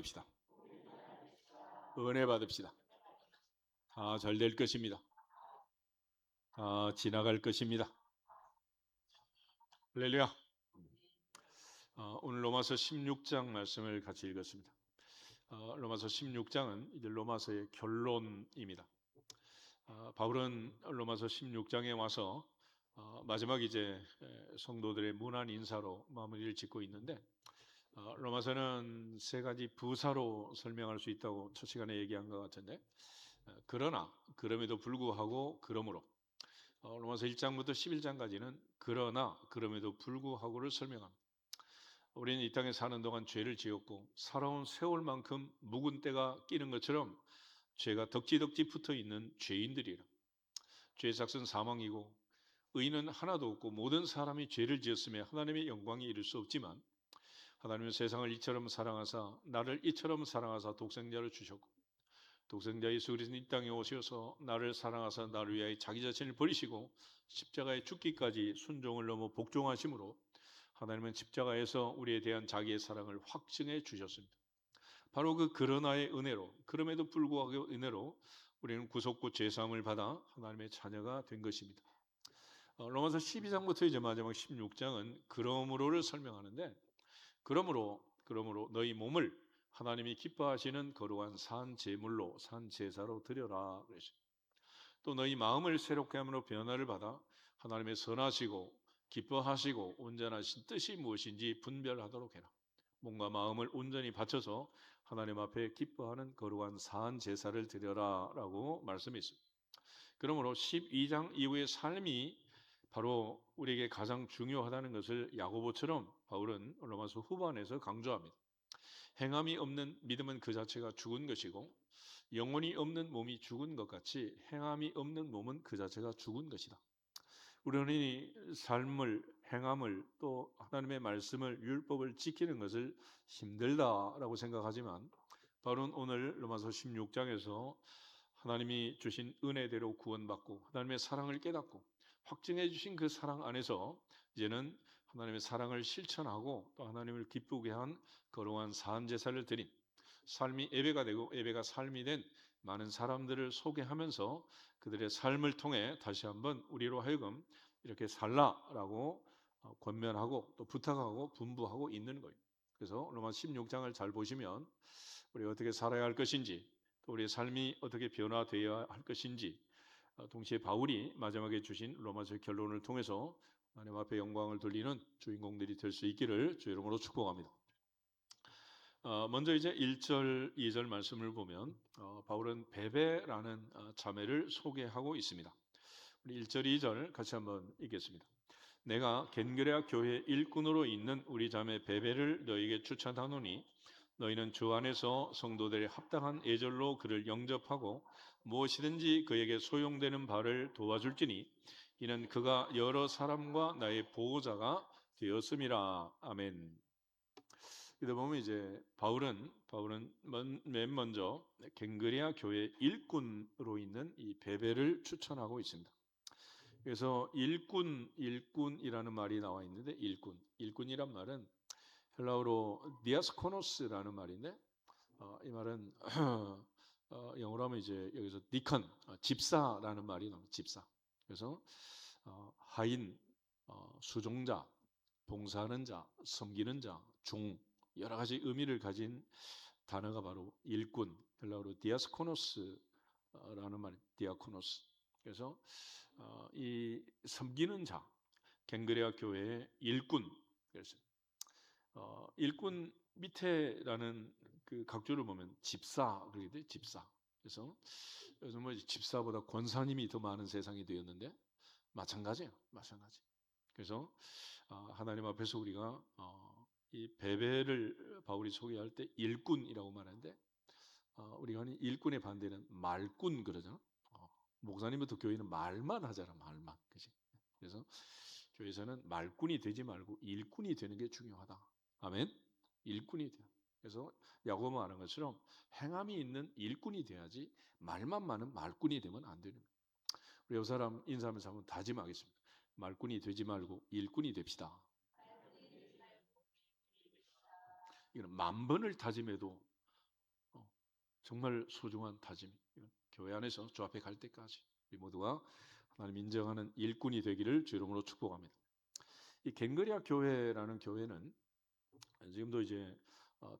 됩시다. 은혜 받읍시다. 다 잘 될 것입니다. 다 지나갈 것입니다. 할렐루야. 오늘 로마서 16장 말씀을 같이 읽었습니다. 로마서 16장은 이제 로마서의 결론입니다. 바울은 로마서 16장에 와서 마지막 이제 성도들의 문안 인사로 마무리를 짓고 있는데, 로마서는 세 가지 부사로 설명할 수 있다고 첫 시간에 얘기한 것 같은데, 그러나, 그럼에도 불구하고, 그러므로, 로마서 1장부터 11장까지는 그러나, 그럼에도 불구하고를 설명합니다. 우리는 이 땅에 사는 동안 죄를 지었고 살아온 세월만큼 묵은 때가 끼는 것처럼 죄가 덕지덕지 붙어있는 죄인들이라. 죄의 삭은 사망이고 의인은 하나도 없고 모든 사람이 죄를 지었으며 하나님의 영광에 이를 수 없지만 하나님은 세상을 이처럼 사랑하사 나를 이처럼 사랑하사 독생자를 주셨고 독생자 예수 그리스도는 이 땅에 오셔서 나를 사랑하사 나를 위하여 자기 자신을 버리시고 십자가에 죽기까지 순종을 넘어 복종하심으로 하나님은 십자가에서 우리에 대한 자기의 사랑을 확증해 주셨습니다. 바로 그 그러나의 은혜로, 그럼에도 불구하고 은혜로 우리는 구속고 죄사함을 받아 하나님의 자녀가 된 것입니다. 로마서 12장부터 이제 마지막 16장은 그러므로를 설명하는데, 그러므로 너희 몸을 하나님이 기뻐하시는 거룩한 산 제물로 산 제사로 드려라 그랬어요. 또 너희 마음을 새롭게 함으로 변화를 받아 하나님의 선하시고 기뻐하시고 온전하신 뜻이 무엇인지 분별하도록 해라. 몸과 마음을 온전히 바쳐서 하나님 앞에 기뻐하는 거룩한 산 제사를 드려라 라고 말씀했습니다. 그러므로 12장 이후의 삶이 바로 우리에게 가장 중요하다는 것을 야고보처럼 바울은 로마서 후반에서 강조합니다. 행함이 없는 믿음은 그 자체가 죽은 것이고 영혼이 없는 몸이 죽은 것 같이 행함이 없는 몸은 그 자체가 죽은 것이다. 우리는 이 삶을, 행함을, 또 하나님의 말씀을, 율법을 지키는 것을 힘들다라고 생각하지만 바울은 오늘 로마서 16장에서 하나님이 주신 은혜대로 구원받고 하나님의 사랑을 깨닫고 확증해 주신 그 사랑 안에서 이제는 하나님의 사랑을 실천하고 또 하나님을 기쁘게 한 거룩한 산 제사를 드린 삶이 예배가 되고 예배가 삶이 된 많은 사람들을 소개하면서 그들의 삶을 통해 다시 한번 우리로 하여금 이렇게 살라라고 권면하고 또 부탁하고 분부하고 있는 거예요. 그래서 로마 16장을 잘 보시면 우리가 어떻게 살아야 할 것인지 또 우리의 삶이 어떻게 변화되어야 할 것인지 동시에 바울이 마지막에 주신 로마서의 결론을 통해서 하나님 앞에 영광을 돌리는 주인공들이 될 수 있기를 주 이름으로 축복합니다. 먼저 이제 1절, 2절 말씀을 보면 바울은 베베라는 자매를 소개하고 있습니다. 우리 1절, 2절 같이 한번 읽겠습니다. 내가 겐그레아 교회 일꾼으로 있는 우리 자매 베베를 너에게 추천하노니 너희는 주 안에서 성도들의 합당한 예절로 그를 영접하고 무엇이든지 그에게 소용되는 바를 도와줄지니 이는 그가 여러 사람과 나의 보호자가 되었음이라. 아멘. 이다 보면 이제 바울은 맨 먼저 겐그레아 교회 일꾼으로 있는 이 베베를 추천하고 있습니다. 그래서 일꾼이라는 말이 나와 있는데 일꾼이란 말은 헬라어로 디아스코노스라는 말인데 이 말은 영어로 하면 이제 여기서 디컨 집사라는 말이 나옵니다. 집사. 그래서 하인, 수종자, 봉사하는 자, 섬기는 자, 종 여러 가지 의미를 가진 단어가 바로 일꾼, 헬라어로 디아스코노스라는 말, 디아코노스. 그래서 이 섬기는 자, 겐그레아 교회의 일꾼. 그래서 일꾼 밑에라는 그 각주를 보면 집사 그러게 돼, 집사. 그래서 요즘 뭐 집사보다 권사님이 더 많은 세상이 되었는데 마찬가지예요, 마찬가지. 그래서 하나님 앞에서 우리가 이 베베를 바울이 소개할 때 일꾼이라고 말하는데 우리가 하는 일꾼의 반대는 말꾼 그러잖아. 목사님부터 교회는 말만 하잖아, 말만. 그치? 그래서 교회에서는 말꾼이 되지 말고 일꾼이 되는 게 중요하다. 아멘. 일꾼이 돼. 그래서 야고보 말한 것처럼 행함이 있는 일꾼이 돼야지 말만 많은 말꾼이 되면 안 되는 거예요. 우리 요 사람 인사하면서 한번 다짐하겠습니다. 말꾼이 되지 말고 일꾼이 됩시다. 이거는 만 번을 다짐해도 정말 소중한 다짐. 교회 안에서 주 앞에 갈 때까지 우리 모두가 하나님 인정하는 일꾼이 되기를 주 이름으로 축복합니다. 이 갱그리아 교회라는 교회는 지금도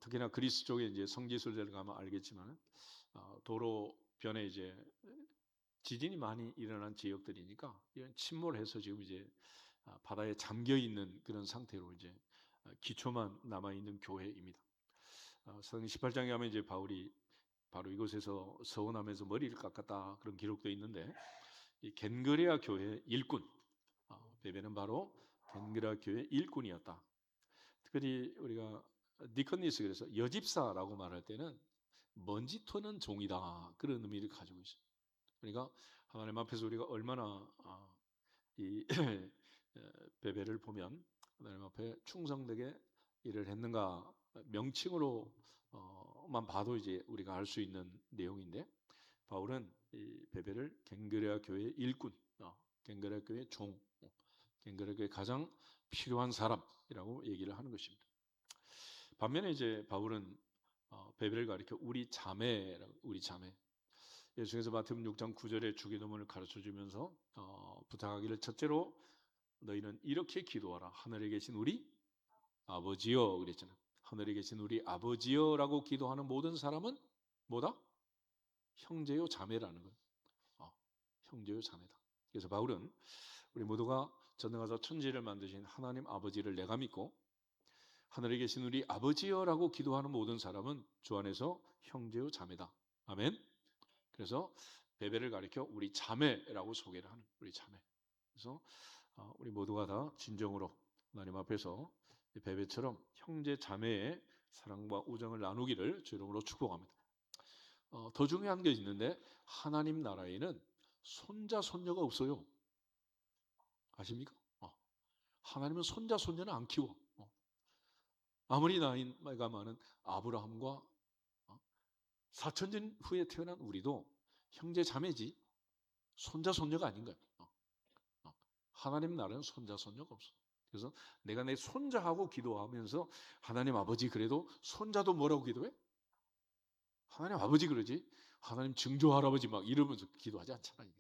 특히나 그리스 쪽에 이제 성지순례를 가면 알겠지만 도로변에 이제 지진이 많이 일어난 지역들이니까 이런 침몰해서 지금 이제 바다에 잠겨 있는 그런 상태로 이제 기초만 남아 있는 교회입니다. 사도행 18장에 하면 이제 바울이 바로 이곳에서 서원하면서 머리를 깎았다 그런 기록도 있는데 이 겐그레아 교회 일꾼 베베는 바로 겐그레아 교회 일꾼이었다. 특별히 우리가 디커니스 그래서 여집사라고 말할 때는 먼지 터는 종이다 그런 의미를 가지고 있어요. 그러니까 하나님 앞에서 우리가 얼마나 이 베베를 보면 하나님 앞에 충성되게 일을 했는가 명칭으로만 봐도 이제 우리가 알 수 있는 내용인데 바울은 이 베베를 갱그레아 교회의 일꾼, 갱그레아 교회의 종, 갱그레아 교회 가장 필요한 사람이라고 얘기를 하는 것입니다. 반면에 이제 바울은 베베를 가리켜 우리 자매라고 우리 자매. 예수께서 마태복음 6장 9절에 주기도문을 가르쳐 주면서 부탁하기를 첫째로 너희는 이렇게 기도하라. 하늘에 계신 우리 아버지여 그랬잖아요. 하늘에 계신 우리 아버지여라고 기도하는 모든 사람은 뭐다? 형제요 자매라는 거예요. 형제요 자매다. 그래서 바울은 우리 모두가 전능하사 천지를 만드신 하나님 아버지를 내가 믿고 하늘에 계신 우리 아버지여라고 기도하는 모든 사람은 주 안에서 형제요 자매다. 아멘. 그래서 베베를 가리켜 우리 자매라고 소개를 하는 우리 자매. 그래서 우리 모두가 다 진정으로 하나님 앞에서 베베처럼 형제 자매의 사랑과 우정을 나누기를 주 이름으로 축복합니다. 더 중요한 게 있는데 하나님 나라에는 손자 손녀가 없어요. 아십니까? 하나님은 손자 손녀는 안 키워. 아무리 나이가 많은 아브라함과 4,000년 후에 태어난 우리도 형제 자매지 손자 손녀가 아닌 거예요. 하나님 나라는 손자 손녀가 없어. 그래서 내가 내 손자하고 기도하면서 하나님 아버지 그래도 손자도 뭐라고 기도해? 하나님 아버지 그러지 하나님 증조 할아버지 막 이러면서 기도하지 않잖아요.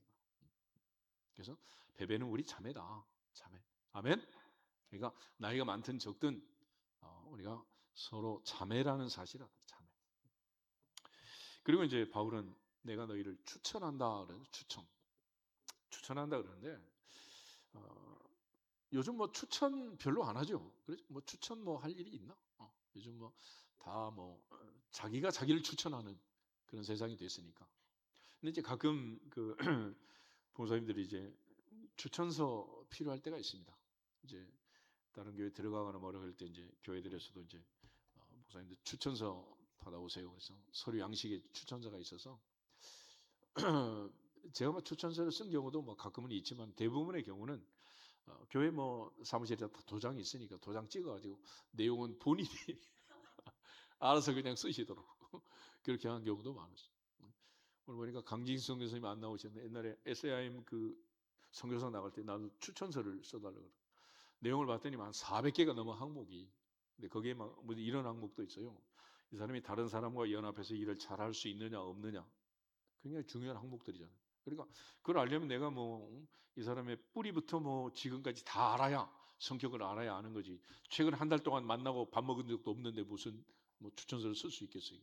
그래서 베베는 우리 자매다. 자매. 아멘. 그러니까 나이가 많든 적든 우리가 서로 자매라는 사실을 알아요. 자매. 그리고 이제 바울은 내가 너희를 추천한다 그러는 추천한다 그러는데 요즘 뭐 추천 별로 안 하죠. 그래서 뭐 추천 뭐 할 일이 있나? 요즘 뭐 다 뭐 자기가 자기를 추천하는 그런 세상이 됐으니까. 근데 이제 가끔 그 봉사님들이 이제 추천서 필요할 때가 있습니다. 이제 다른 교회 들어가거나 뭐라 할 때 이제 교회들에서도 이제 목사님들 추천서 받아오세요. 그래서 서류 양식에 추천서가 있어서 제가 뭐 추천서를 쓴 경우도 뭐 가끔은 있지만 대부분의 경우는 교회 뭐 사무실에 도장이 있으니까 도장 찍어가지고 내용은 본인이 알아서 그냥 쓰시도록 그렇게 하는 경우도 많았어요. 오늘 보니까 강진성 교수님 안 나오셨는데 옛날에 SAIM 그 선교사 나갈 때 나도 추천서를 써달라고 그러고 내용을 봤더니 한 400개가 넘어 항목이. 근데 거기에 막 뭐 이런 항목도 있어요. 이 사람이 다른 사람과 연합해서 일을 잘할 수 있느냐 없느냐 굉장히 중요한 항목들이잖아요. 그러니까 그걸 알려면 내가 뭐 이 사람의 뿌리부터 뭐 지금까지 다 알아야 성격을 알아야 아는 거지. 최근 한 달 동안 만나고 밥 먹은 적도 없는데 무슨 뭐 추천서를 쓸 수 있겠어요.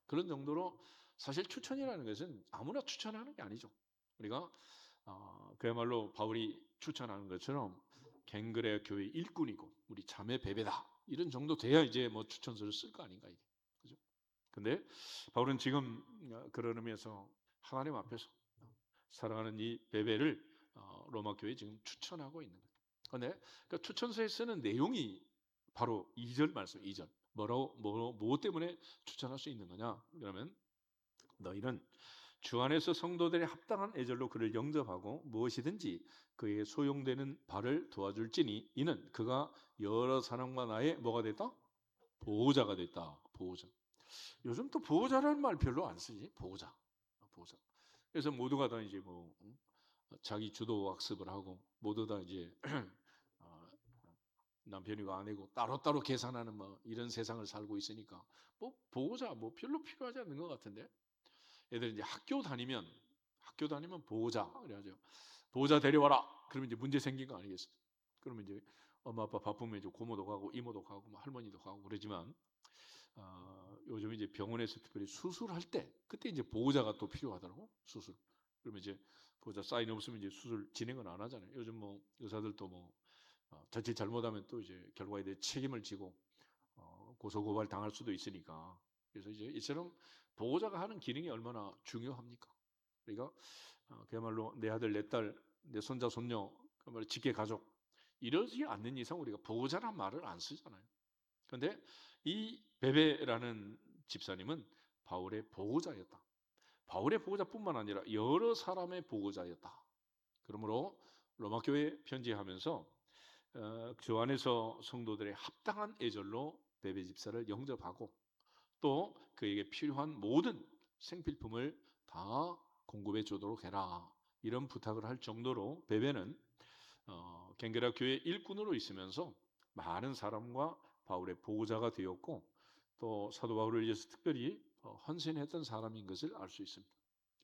그런 정도로 사실 추천이라는 것은 아무나 추천하는 게 아니죠. 우리가 그야말로 바울이 추천하는 것처럼 갱그레아 교회 일꾼이고 우리 자매 베베다 이런 정도 돼야 이제 뭐 추천서를 쓸 거 아닌가 이게. 그죠? 근데 바울은 지금 그런 의미에서 하나님 앞에서 사랑하는 이 베베를 로마 교회에 지금 추천하고 있는 거예요. 근데 그 추천서에 쓰는 내용이 바로 2절 말씀 2절. 뭐 때문에 추천할 수 있는 거냐? 그러면 너희는 주 안에서 성도들의 합당한 애절로 그를 영접하고 무엇이든지 그에게 소용되는 바를 도와줄지니 이는 그가 여러 사람과 나의 뭐가 됐다? 보호자가 됐다. 보호자. 요즘 또 보호자라는 말 별로 안 쓰지. 보호자. 보호자. 그래서 모두가 다 이제 뭐 자기 주도 학습을 하고 모두 다 이제 남편이고 아내고 따로따로 계산하는 뭐 이런 세상을 살고 있으니까 뭐 보호자 뭐 별로 필요하지 않는 것 같은데, 애들 이제 학교 다니면 보호자 그래야죠. 보호자 데려와라. 그러면 이제 문제 생긴 거 아니겠어요? 그러면 이제 엄마 아빠 바쁘면 이제 고모도 가고 이모도 가고 뭐 할머니도 가고 그러지만, 요즘 이제 병원에서 특별히 수술할 때 그때 이제 보호자가 또 필요하더라고. 수술. 그러면 이제 보호자 사인 없으면 이제 수술 진행은 안 하잖아요. 요즘 뭐 의사들도 뭐 자칫 잘못하면 또 이제 결과에 대해 책임을 지고 고소고발 당할 수도 있으니까. 그래서 이제 이처럼 보호자가 하는 기능이 얼마나 중요합니까? 그러니까 그야말로 내 아들, 내 딸, 내 손자, 손녀, 그야말로 직계 가족 이러지 않는 이상 우리가 보호자란 말을 안 쓰잖아요. 그런데 이 베베라는 집사님은 바울의 보호자였다. 바울의 보호자뿐만 아니라 여러 사람의 보호자였다. 그러므로 로마 교회 편지하면서 주 안에서 성도들의 합당한 애절로 베베 집사를 영접하고 또 그에게 필요한 모든 생필품을 다 공급해 주도록 해라. 이런 부탁을 할 정도로 베베는 갱게라 교회 일꾼으로 있으면서 많은 사람과 바울의 보호자가 되었고 또 사도 바울을 위해서 특별히 헌신했던 사람인 것을 알 수 있습니다.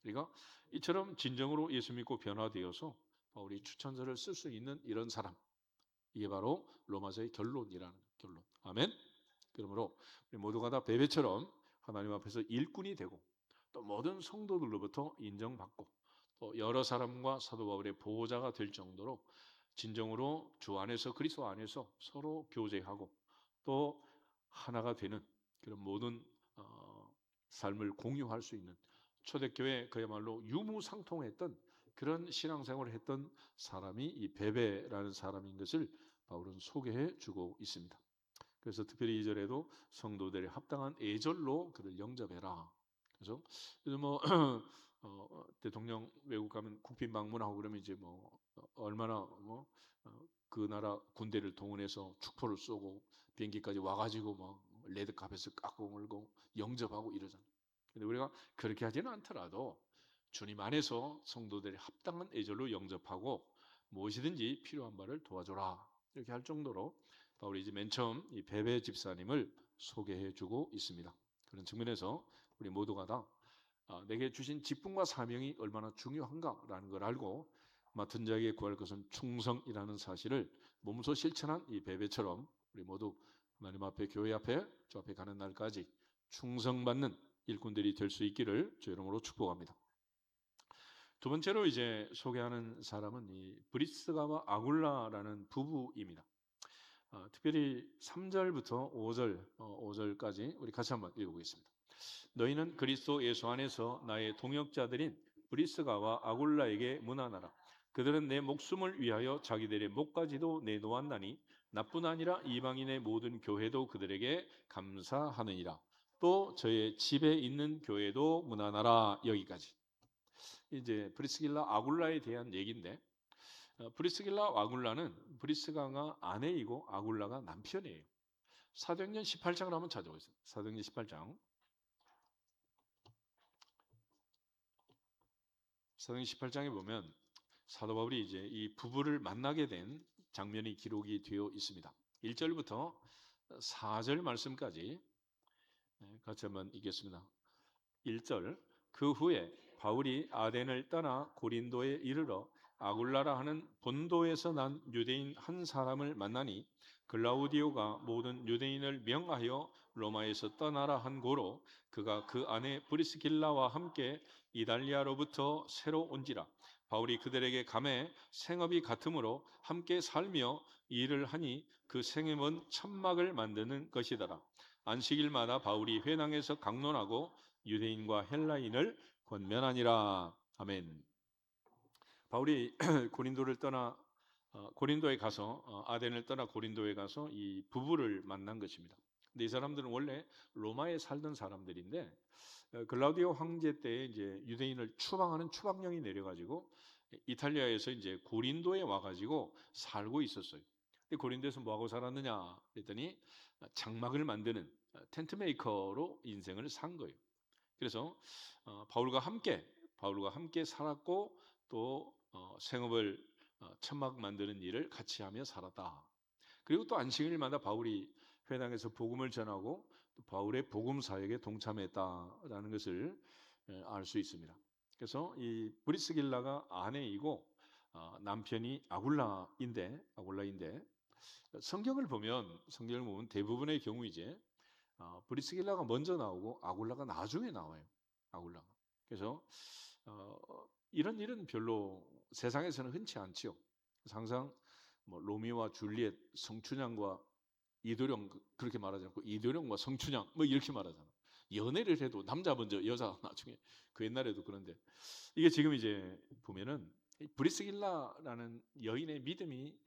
그러니까 이처럼 진정으로 예수 믿고 변화되어서 바울이 추천서를 쓸 수 있는 이런 사람, 이게 바로 로마서의 결론이라는 결론. 아멘. 그러므로 우리 모두가 다 베베처럼 하나님 앞에서 일꾼이 되고 또 모든 성도들로부터 인정받고 또 여러 사람과 사도 바울의 보호자가 될 정도로 진정으로 주 안에서 그리스도 안에서 서로 교제하고 또 하나가 되는 그런 모든 삶을 공유할 수 있는 초대교회 그야말로 유무상통했던 그런 신앙생활을 했던 사람이 이 베베라는 사람인 것을 바울은 소개해 주고 있습니다. 그래서 특별히 2절에도 성도들의 합당한 애절로 그를 영접해라. 그래서 요즘 뭐 대통령 외국 가면 국빈 방문하고 그러면 이제 뭐 얼마나 그 나라 군대를 동원해서 축포를 쏘고 비행기까지 와가지고 막 레드카펫을 깎고 물고 영접하고 이러잖아요. 근데 우리가 그렇게 하지는 않더라도 주님 안에서 성도들의 합당한 애절로 영접하고 무엇이든지 필요한 바를 도와줘라 이렇게 할 정도로 바울이 이제 맨 처음 이 베베 집사님을 소개해주고 있습니다. 그런 측면에서 우리 모두가 다 내게 주신 직분과 사명이 얼마나 중요한가라는 걸 알고 맡은 자에게 구할 것은 충성이라는 사실을 몸소 실천한 이 베베처럼 우리 모두 하나님 앞에 교회 앞에 주 앞에 가는 날까지 충성받는 일꾼들이 될 수 있기를 주 이름으로 축복합니다. 두 번째로 이제 소개하는 사람은 이 브리스가와 아굴라라는 부부입니다. 특별히 3절부터 5절까지 우리 같이 한번 읽어보겠습니다. 너희는 그리스도 예수 안에서 나의 동역자들인 브리스가와 아굴라에게 문안하라. 그들은 내 목숨을 위하여 자기들의 목까지도 내놓았나니 나뿐 아니라 이방인의 모든 교회도 그들에게 감사하느니라. 또 저의 집에 있는 교회도 문안하라. 여기까지. 이제 브리스길라 아굴라에 대한 얘기인데 브리스길라 아굴라는 브리스가가 아내이고 아굴라가 남편이에요. 사도행전 18장을 한번 찾아보겠습니다. 사도행전 18장. 사도행전 18장에 보면 사도 바울이 이제 이 부부를 만나게 된 장면이 기록이 되어 있습니다. 1절부터 4절 말씀까지 같이 한번 읽겠습니다. 1절. 그 후에 바울이 아덴을 떠나 고린도에 이르러 아굴라라 하는 본도에서 난 유대인 한 사람을 만나니 글라우디오가 모든 유대인을 명하여 로마에서 떠나라 한 고로 그가 그 아내 브리스길라와 함께 이달리아로부터 새로 온지라. 바울이 그들에게 감해 생업이 같으므로 함께 살며 일을 하니 그 생업은 천막을 만드는 것이더라. 안식일마다 바울이 회당에서 강론하고 유대인과 헬라인을 권면하니라. 아멘. 바울이 고린도에 가서 아덴을 떠나 고린도에 가서 이 부부를 만난 것입니다. 근데 이 사람들은 원래 로마에 살던 사람들인데 글라우디오 황제 때 이제 유대인을 추방하는 추방령이 내려가지고 이탈리아에서 이제 고린도에 와가지고 살고 있었어요. 근데 고린도에서 뭐 하고 살았느냐 그랬더니 장막을 만드는 텐트 메이커로 인생을 산 거예요. 그래서 바울과 함께 살았고 또 생업을 천막 만드는 일을 같이 하며 살았다. 그리고 또 안식일마다 바울이 회당에서 복음을 전하고 또 바울의 복음 사역에 동참했다라는 것을 알 수 있습니다. 그래서 이 브리스길라가 아내이고 남편이 아굴라인데 성경을 보면 대부분의 경우 이제 브리스길라가 먼저 나오고 아굴라가 나중에 나와요. 아굴라가. 그래서 어, 이런 일은 별로 세상에서는 흔치 않지요. 항상 뭐 로미오와 줄리엣, 성춘향과 이도령 그렇게 말하지 않고 이도령과 성춘향 뭐 이렇게 말하잖아. 연애를 해도 남자 먼저 여자 나중에 그 옛날에도 그런데 이게 지금 이제 보면은 브리스길라라는 여인의 믿음이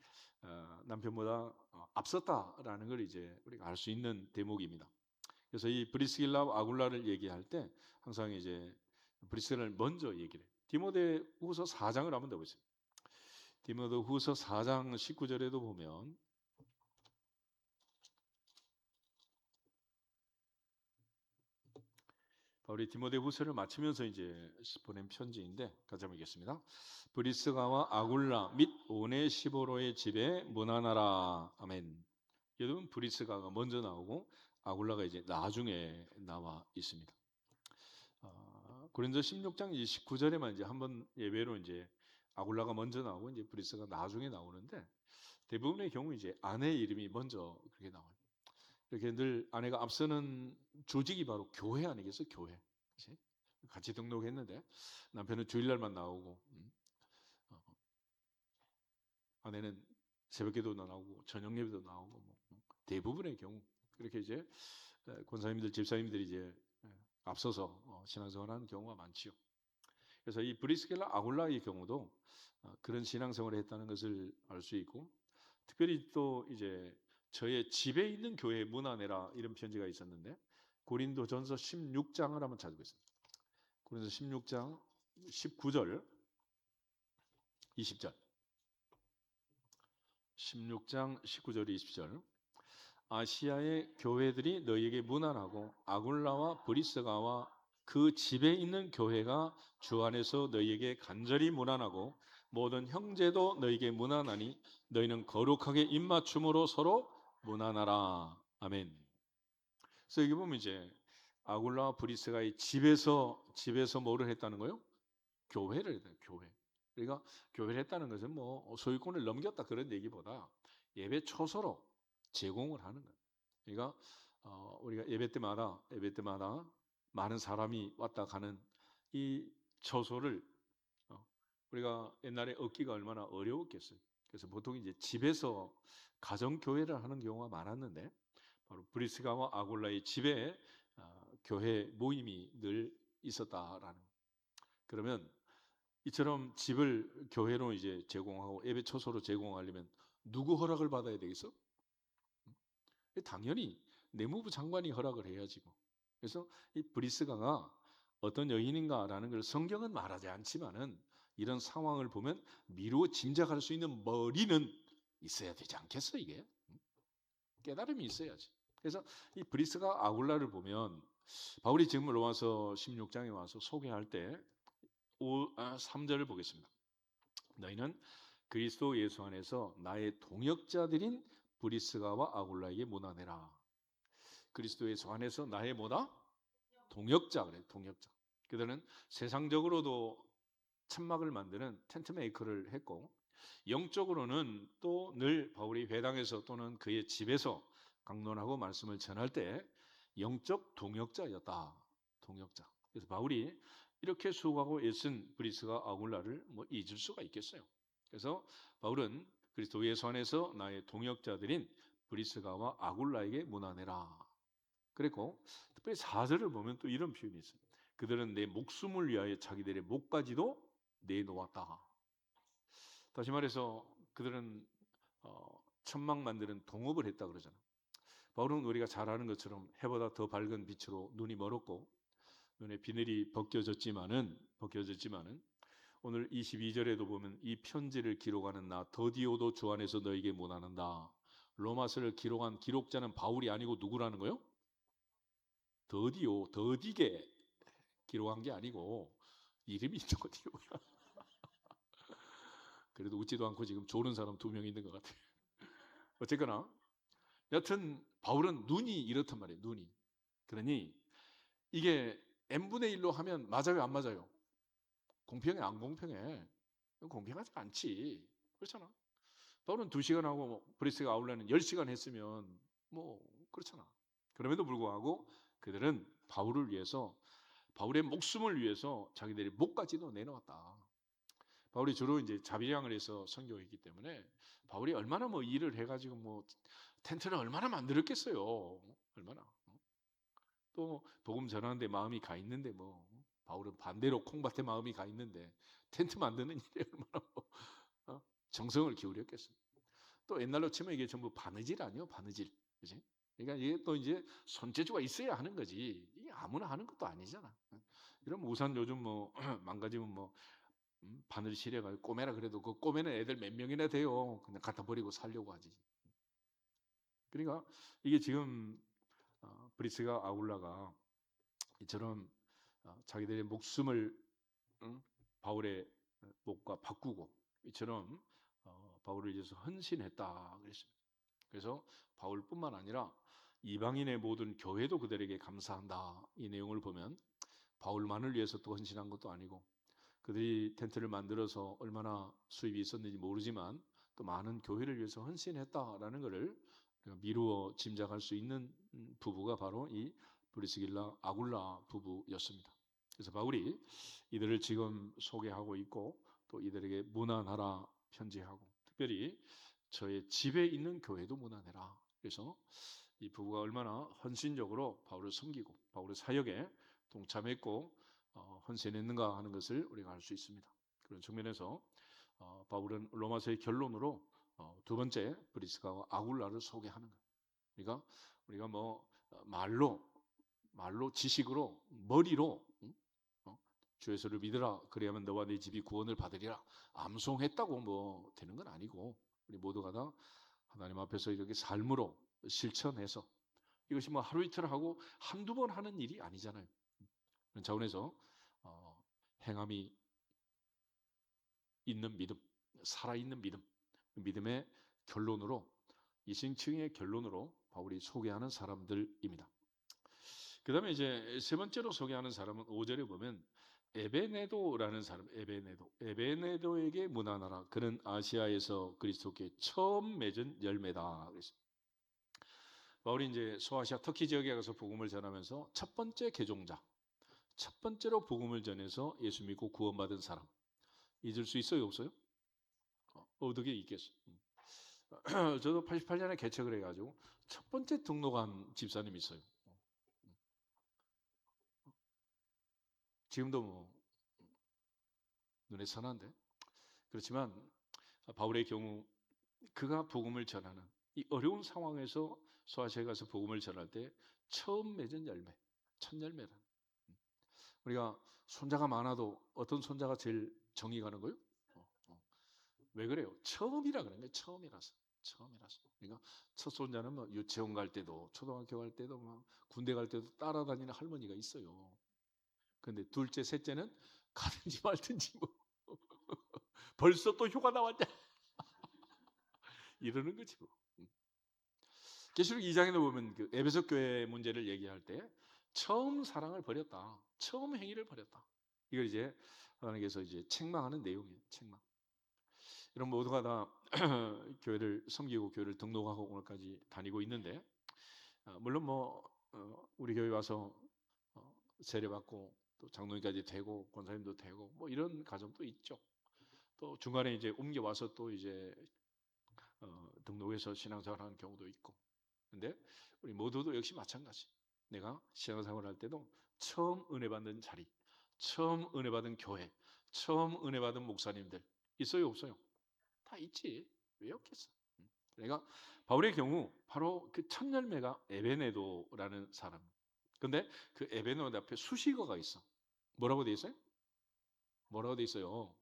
남편보다 앞섰다라는 걸 이제 우리가 알 수 있는 대목입니다. 그래서 이 브리스길라와 아굴라를 얘기할 때 항상 이제 브리스길라를 먼저 얘기를 해요. 디모데후서 4장을 한번 더 보세요. 디모데후서 4장 19절에도 보면 바울이 디모데후서를 마치면서 이제 보낸 편지인데 같이 한번 읽겠습니다. 브리스가와 아굴라 및 오네시보로의 집에 문안하라. 아멘. 여러분 브리스가가 먼저 나오고 아굴라가 이제 나중에 나와 있습니다. 고린도 16장 19절에만 이제 한번 예외로 이제 아굴라가 먼저 나오고 이제 브리스가 나중에 나오는데 대부분의 경우 이제 아내의 이름이 먼저 그렇게 나와요. 이렇게 늘 아내가 앞서는 조직이 바로 교회 아니겠어? 교회. 그치? 같이 등록했는데 남편은 주일날만 나오고 어, 아내는 새벽기도도 나오고 저녁 예배도 나오고 뭐 대부분의 경우 그렇게 이제 권사님들 집사님들이 이제 앞서서 신앙생활하는 경우가 많지요. 그래서 이 브리스길라 아굴라의 경우도 그런 신앙생활을 했다는 것을 알 수 있고 특별히 또 이제 저의 집에 있는 교회에 문안해라 이런 편지가 있었는데 고린도전서 16장을 한번 찾아보겠습니다. 고린도 16장 19절 20절 16장 19절 20절 아시아의 교회들이 너희에게 문안하고 아굴라와 브리스가와 그 집에 있는 교회가 주 안에서 너희에게 간절히 문안하고 모든 형제도 너희에게 문안하니 너희는 거룩하게 입맞춤으로 서로 문안하라. 아멘. 그래서 여기 보면 이제 아굴라와 브리스가 이 집에서 뭐를 했다는 거요? 교회를 했다. 교회. 그러니까 교회를 했다는 것은 뭐 소유권을 넘겼다 그런 얘기보다 예배 초소로 제공을 하는 거예요. 그러니까 우리가 예배 때마다 많은 사람이 왔다 가는 이 처소를 우리가 옛날에 얻기가 얼마나 어려웠겠어요. 그래서 보통 이제 집에서 가정 교회를 하는 경우가 많았는데 바로 브리스가와 아굴라의 집에 교회 모임이 늘 있었다라는. 그러면 이처럼 집을 교회로 이제 제공하고 예배 초소로 제공하려면 누구 허락을 받아야 되겠어? 당연히 내무부 장관이 허락을 해야지 뭐. 그래서 이 브리스가가 어떤 여인인가라는 걸 성경은 말하지 않지만은 이런 상황을 보면 미루어 짐작할 수 있는 머리는 있어야 되지 않겠어 이게? 깨달음이 있어야지. 그래서 이 브리스가 아굴라를 보면 바울이 지금 로마서 16장에 와서 소개할 때 3절을 보겠습니다. 너희는 그리스도 예수 안에서 나의 동역자들인 브리스가와 아굴라에게 문안해라. 그리스도 예수 안에서 나의 뭐다? 동역자 그래. 동역자. 그들은 세상적으로도 천막을 만드는 텐트 메이커를 했고 영적으로는 또 늘 바울이 회당에서 또는 그의 집에서 강론하고 말씀을 전할 때 영적 동역자였다. 동역자. 그래서 바울이 이렇게 수고하고 애쓴 브리스가 아굴라를 뭐 잊을 수가 있겠어요. 그래서 바울은 그리스도 예수 안에서 나의 동역자들인 브리스가와 아굴라에게 문안해라. 그리고 특별히 4절을 보면 또 이런 표현이 있어요. 그들은 내 목숨을 위하여 자기들의 목까지도 내놓았다. 다시 말해서 그들은 천막 만드는 동업을 했다 그러잖아. 바울은 우리가 잘 아는 것처럼 해보다 더 밝은 빛으로 눈이 멀었고 눈에 비늘이 벗겨졌지만은 오늘 22절에도 보면 이 편지를 기록하는 나 더디오도 주 안에서 너에게 문안한다. 로마서를 기록한 기록자는 바울이 아니고 누구라는 거요? 더디게 기록한 게 아니고 이름이 더디오야. 그래도 웃지도 않고 지금 조는 사람 2명 있는 것 같아요. 어쨌거나 여튼 바울은 눈이 이렇단 말이에요. 눈이. 그러니 이게 n분의 1로 하면 맞아요, 안 맞아요? 공평해, 안 공평해? 공평하지 않지. 그렇잖아. 바울은 2시간 하고 브리스가 아울러는 10시간 했으면 뭐 그렇잖아. 그럼에도 불구하고 그들은 바울을 위해서, 바울의 목숨을 위해서 자기들의 목까지도 내놓았다. 바울이 주로 이제 자비량을 해서 선교했기 때문에 바울이 얼마나 뭐 일을 해가지고 뭐 텐트를 얼마나 만들었겠어요. 얼마나. 또 복음 전하는데 마음이 가 있는데 뭐 바울은 반대로 콩밭에 마음이 가 있는데 텐트 만드는 일에 얼마나 뭐, 정성을 기울였겠어요. 또 옛날로 치면 이게 전부 바느질 아니요, 바느질, 그지? 그러니까 이게 또 이제 손재주가 있어야 하는 거지. 이게 아무나 하는 것도 아니잖아. 이런 우산 요즘 뭐 망가지면 뭐 바늘 실어가지고 꼬매라 그래도 그 꼬매는 애들 몇 명이나 돼요. 그냥 갖다 버리고 살려고 하지. 그러니까 이게 지금 브리스가 아굴라가 이처럼 자기들의 목숨을 바울의 목과 바꾸고 이처럼 바울을 위해서 헌신했다 그랬습니다. 그래서 바울뿐만 아니라 이방인의 모든 교회도 그들에게 감사한다. 이 내용을 보면 바울만을 위해서 또 헌신한 것도 아니고 그들이 텐트를 만들어서 얼마나 수입이 있었는지 모르지만 또 많은 교회를 위해서 헌신했다라는 것을 미루어 짐작할 수 있는 부부가 바로 이 브리스길라 아굴라 부부였습니다. 그래서 바울이 이들을 지금 소개하고 있고 또 이들에게 문안하라 편지하고 특별히 저의 집에 있는 교회도 문안해라. 그래서 이 부부가 얼마나 헌신적으로 바울을 섬기고 바울의 사역에 동참했고 헌신했는가 하는 것을 우리가 알 수 있습니다. 그런 측면에서 바울은 로마서의 결론으로 2번째 브리스가와 아굴라를 소개하는 거예요. 그러니까 우리가 뭐 말로 지식으로 머리로 주 예수를 믿으라 그래야만 너와 네 집이 구원을 받으리라 암송했다고 뭐 되는 건 아니고 우리 모두가 다 하나님 앞에서 이렇게 삶으로 실천해서 이것이 뭐 하루 이틀 하고 한두 번 하는 일이 아니잖아요. 그런 차원에서 행함이 있는 믿음, 살아있는 믿음, 믿음의 결론으로 이승층의 결론으로 바울이 소개하는 사람들입니다. 그 다음에 이제 세 번째로 소개하는 사람은 5절에 보면 에베네도라는 사람, 에베네도에게 문안하라. 그는 아시아에서 그리스도께 처음 맺은 열매다. 그랬습니다. 바울이 이제 소아시아 터키 지역에 가서 복음을 전하면서 첫 번째 개종자, 첫 번째로 복음을 전해서 예수 믿고 구원받은 사람 잊을 수 있어요, 없어요? 어떻게 있겠어? 저도 88년에 개척을 해가지고 첫 번째 등록한 집사님 있어요. 지금도 뭐 눈에 선한데 그렇지만 바울의 경우 그가 복음을 전하는 이 어려운 상황에서 소아시아에 가서 복음을 전할 때 처음 맺은 열매, 첫 열매다. 우리가 손자가 많아도 어떤 손자가 제일 정이 가는 거요? 왜 그래요? 처음이라 그런 거예요. 처음이라서. 그러니까 첫 손자는 뭐 유치원 갈 때도 초등학교 갈 때도 막 군대 갈 때도 따라다니는 할머니가 있어요. 근데 둘째, 셋째는 가든지 말든지 뭐 벌써 또 휴가 나왔냐 이러는 거지 뭐. 계시록 2장에도 보면 그 에베소 교회 문제를 얘기할 때 처음 사랑을 버렸다. 처음 행위를 버렸다. 이걸 이제 하나님께서 이제 책망하는 내용이에요. 책망. 이런 모두가 다 교회를 섬기고 교회를 등록하고 오늘까지 다니고 있는데 물론 뭐 우리 교회 와서 세례받고 또 장로님까지 되고 권사님도 되고 뭐 이런 가정도 있죠. 또 중간에 이제 옮겨 와서 또 이제 등록해서 신앙생활하는 경우도 있고. 근데 우리 모두도 역시 마찬가지. 내가 신앙생활 할 때도 처음 은혜 받는 자리, 처음 은혜 받은 교회, 처음 은혜 받은 목사님들 있어요, 없어요? 다 있지. 왜 없겠어? 그러니까 바울의 경우 바로 그 첫 열매가 에베네도라는 사람. 근데 그 에베네도 앞에 수식어가 있어. 뭐라고 돼 있어요? 뭐라고 돼 있어요?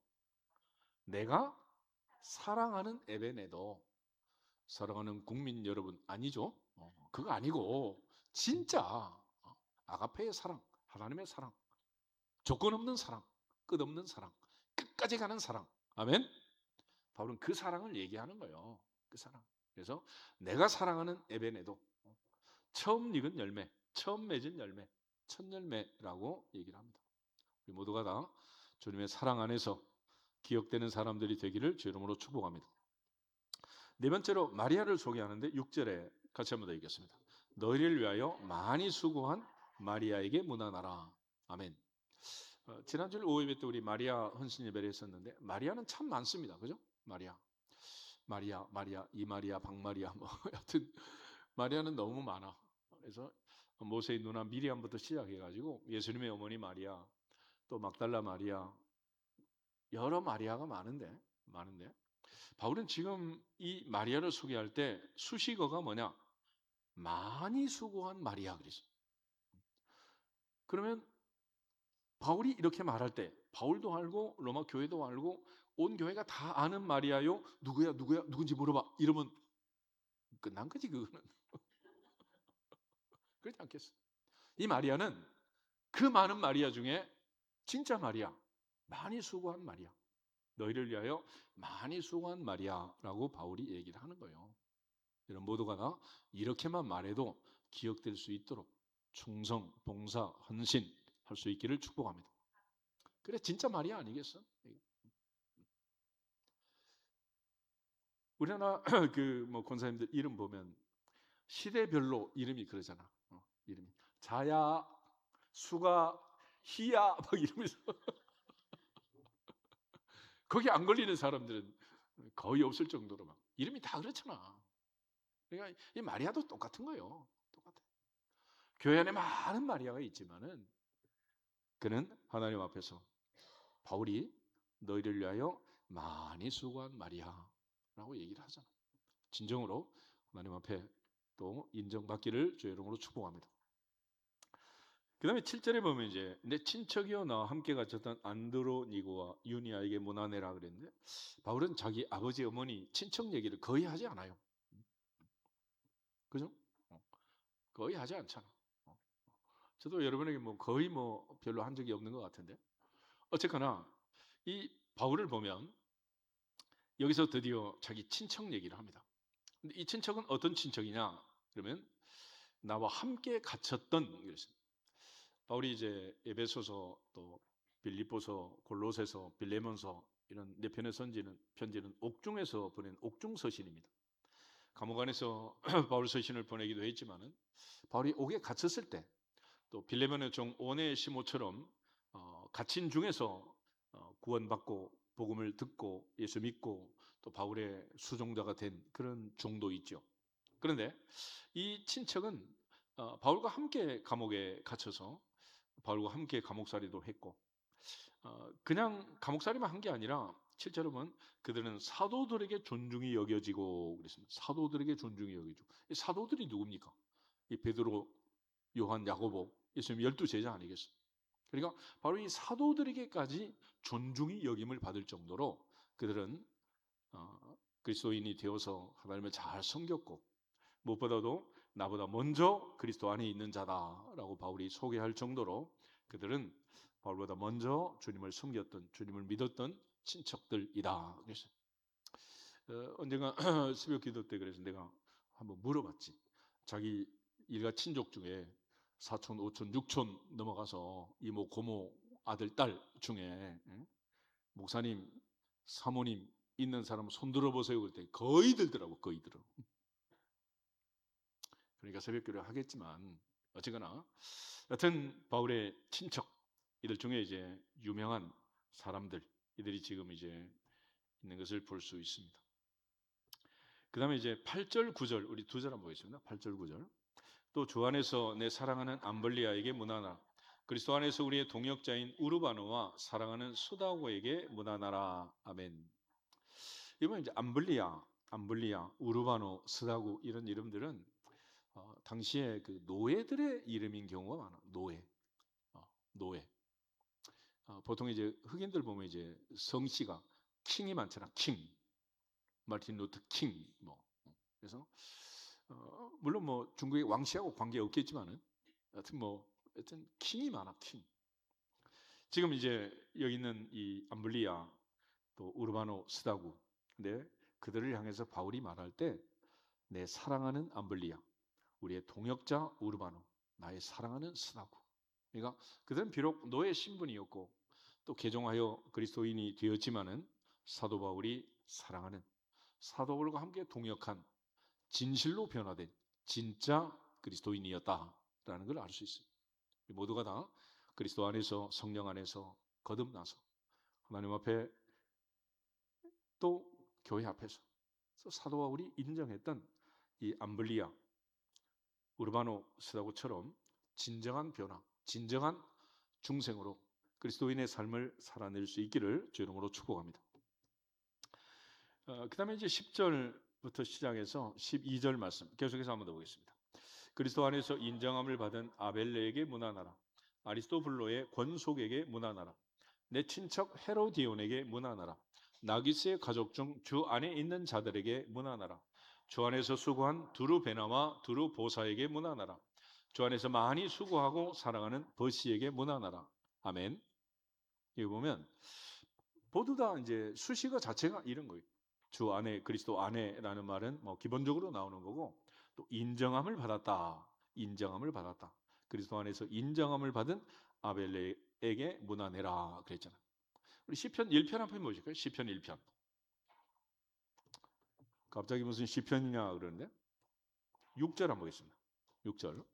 내가 사랑하는 에베네도. 사랑하는 국민 여러분 아니죠? 그거 아니고 진짜 아가페의 사랑, 하나님의 사랑, 조건 없는 사랑, 끝 없는 사랑, 끝까지 가는 사랑. 아멘. 바울은 그 사랑을 얘기하는 거예요. 그 사랑. 그래서 내가 사랑하는 에베네도 처음 익은 열매, 처음 맺은 열매, 첫 열매라고 얘기를 합니다. 우리 모두가 다 주님의 사랑 안에서 기억되는 사람들이 되기를 주 이름으로 축복합니다. 네 번째로 마리아를 소개하는데 6절에 같이 한번 더 읽겠습니다. 너희를 위하여 많이 수고한 마리아에게 문안하라. 아멘. 지난주 오후 예배 때 우리 마리아 헌신 예배를 했었는데 마리아는 참 많습니다. 그죠? 마리아, 이마리아, 박마리아 뭐 여튼 마리아는 너무 많아. 그래서 모세의 누나 미리암부터 시작해가지고 예수님의 어머니 마리아, 또 막달라 마리아, 여러 마리아가 많은데 바울은 지금 이 마리아를 소개할 때 수식어가 뭐냐? 많이 수고한 마리아 그랬어. 그러면 바울이 이렇게 말할 때 바울도 알고 로마 교회도 알고 온 교회가 다 아는 마리아요. 누구야 누군지 물어봐. 이러면 끝난 거지 그거는. 그렇지 않겠어? 이 마리아는 그 많은 마리아 중에 진짜 마리아, 많이 수고한 마리아, 너희를 위하여 많이 수고한 마리아라고 바울이 얘기를 하는 거예요. 여러분 모두가 다 이렇게만 말해도 기억될 수 있도록 충성, 봉사, 헌신 할 수 있기를 축복합니다. 그래 진짜 마리아 아니겠어? 우리나라 그 뭐 권사님들 이름 보면 시대별로 이름이 그러잖아. 이름이 자야, 수가, 희야 막 이러면서 거기 안 걸리는 사람들은 거의 없을 정도로 막 이름이 다 그렇잖아. 그러니까 이 마리아도 똑같은 거예요. 똑같아. 교회 안에 많은 마리아가 있지만은 그는 하나님 앞에서 바울이 너희를 위하여 많이 수고한 마리아라고 얘기를 하잖아. 진정으로 하나님 앞에 또 인정받기를 주의 이름으로 축복합니다. 그 다음에 7절에 보면 이제 내 친척이여 나와 함께 갇혔던 안드로니고와 유니아에게 문안해라 그랬는데 바울은 자기 아버지 어머니 친척 얘기를 거의 하지 않아요. 그죠? 거의 하지 않잖아. 저도 여러분에게 뭐 거의 뭐 별로 한 적이 없는 것 같은데 어쨌거나 이 바울을 보면 여기서 드디어 자기 친척 얘기를 합니다. 근데 이 친척은 어떤 친척이냐? 그러면 나와 함께 갇혔던 그랬어요. 바울이 이제 에베소서 또 빌립보서, 골로새서, 빌레몬서 이런 네 편의 편지는 옥중에서 보낸 옥중 서신입니다. 감옥 안에서 바울 서신을 보내기도 했지만은 바울이 옥에 갇혔을 때 또 빌레몬의 종 오네시모처럼 갇힌 중에서 구원받고 복음을 듣고 예수 믿고 또 바울의 수종자가 된 그런 종도 있죠. 그런데 이 친척은 바울과 함께 감옥에 갇혀서 바울과 함께 감옥살이도 했고 그냥 감옥살이만 한 게 아니라 실제로 보면 그들은 사도들에게 존중이 여겨지고 그랬습니다. 사도들에게 존중이 여겨지고 이 사도들이 누굽니까? 이 베드로, 요한, 야고보, 예수님 12제자 아니겠어요? 그러니까 바로 이 사도들에게까지 존중이 여김을 받을 정도로 그들은 그리스도인이 되어서 하나님을 잘 섬겼고 무엇보다도 나보다 먼저 그리스도 안에 있는 자다라고 바울이 소개할 정도로 그들은 바울보다 먼저 주님을 섬겼던 주님을 믿었던 친척들이다. 그래서 언젠가 새벽 기도 때 그래서 내가 한번 물어봤지. 자기 일가 친족 중에 사촌, 오촌, 육촌 넘어가서 이모, 고모, 아들, 딸 중에 목사님, 사모님 있는 사람 손 들어보세요. 그랬더니 거의 들더라고, 거의 들어. 그러니까 새벽기도 하겠지만 어쨌거나 여튼 바울의 친척 이들 중에 이제 유명한 사람들 이들이 지금 이제 있는 것을 볼 수 있습니다. 그 다음에 이제 8절 9절 우리 두 절 한번 보겠습니다. 8절 9절 또 주 안에서 내 사랑하는 암블리아에게 문안하라. 그리스도 안에서 우리의 동역자인 우르바노와 사랑하는 수다고에게 문안하라. 아멘. 이번 이제 암블리아, 우르바노, 스다고 이런 이름들은 당시에 그 노예들의 이름인 경우가 많아. 노예. 보통 이제 흑인들 보면 이제 성씨가 킹이 많잖아. 킹, 마틴 루터 킹, 뭐. 그래서 물론 뭐 중국의 왕씨하고 관계 없겠지만은 하여튼 킹이 많아. 킹. 지금 이제 여기 있는 이 암블리아 또 우르바노 스다구. 근데 그들을 향해서 바울이 말할 때 내 사랑하는 암블리아, 우리의 동역자 우르바노, 나의 사랑하는 스나구. 그러니까 그들은 비록 노예 신분이었고 또 개종하여 그리스도인이 되었지만은 사도 바울이 사랑하는, 사도 바울과 함께 동역한, 진실로 변화된 진짜 그리스도인이었다라는 걸 알 수 있습니다. 모두가 다 그리스도 안에서, 성령 안에서 거듭나서 하나님 앞에 또 교회 앞에서 사도 바울이 인정했던 이 암블리아, 우르바노 스다고처럼 진정한 변화, 진정한 중생으로 그리스도인의 삶을 살아낼 수 있기를 주 이름으로 축복합니다. 그 다음에 이제 10절부터 시작해서 12절 말씀 계속해서 한번 더 보겠습니다. 그리스도 안에서 인정함을 받은 아벨레에게 문안하라. 아리스토블로의 권속에게 문안하라. 내 친척 헤로디온에게 문안하라. 나기스의 가족 중 주 안에 있는 자들에게 문안하라. 주 안에서 수고한 두루베나와 두루보사에게 문안하라. 주 안에서 많이 수고하고 사랑하는 버시에게 문안하라. 아멘. 여기 보면 모두 다 이제 수식어 자체가 이런 거예요. 주 안에, 그리스도 안에라는 말은 뭐 기본적으로 나오는 거고, 또 인정함을 받았다. 인정함을 받았다. 그리스도 안에서 인정함을 받은 아벨레에게 문안해라 그랬잖아요. 우리 시편 1편 한번 보실까요? 시편 1편. 갑자기 무슨 시편이냐 그러는데 6절 한번 보겠습니다. 6절.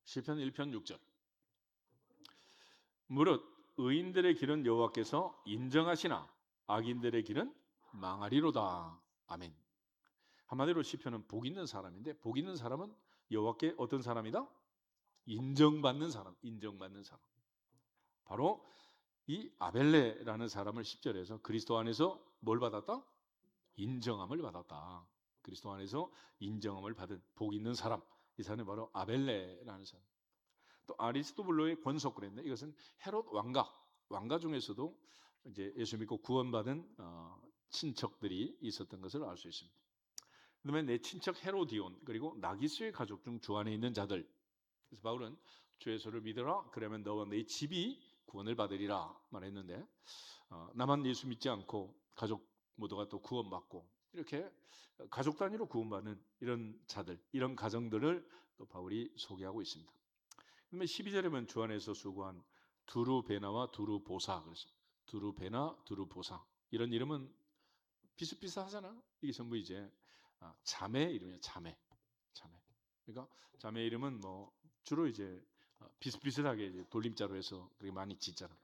시편 1편 6절. 무릇 의인들의 길은 여호와께서 인정하시나 악인들의 길은 망하리로다. 아멘. 한마디로 시편은 복 있는 사람인데, 복 있는 사람은 여호와께 어떤 사람이다? 인정받는 사람, 인정받는 사람. 바로 이 아벨레라는 사람을 10절에서 그리스도 안에서 뭘 받았다? 인정함을 받았다. 그리스도 안에서 인정함을 받은 복 있는 사람, 이 사람이 바로 아벨레라는 사람. 또 아리스토블로의 권속 그랬는데 이것은 헤롯 왕가 중에서도 이제 예수 믿고 구원받은 친척들이 있었던 것을 알 수 있습니다. 그다음에 내 친척 헤로디온, 그리고 나기스의 가족 중 주 안에 있는 자들. 그래서 바울은 주 예수를 믿어라, 그러면 너와 내 집이 구원을 받으리라 말했는데, 나만 예수 믿지 않고 가족 모두가 또 구원받고 이렇게 가족 단위로 구원받는 이런 자들, 이런 가정들을 또 바울이 소개하고 있습니다. 그러면 12절에 보면 주 안에서 수고한 두루베나와 두루보사, 그래서 두루베나, 두루보사, 이런 이름은 비슷비슷하잖아. 이게 전부 이제 자매 이름이야. 자매. 그러니까 자매 이름은 뭐 주로 이제 비슷비슷하게 이제 돌림자로 해서 그렇게 많이 짓잖아.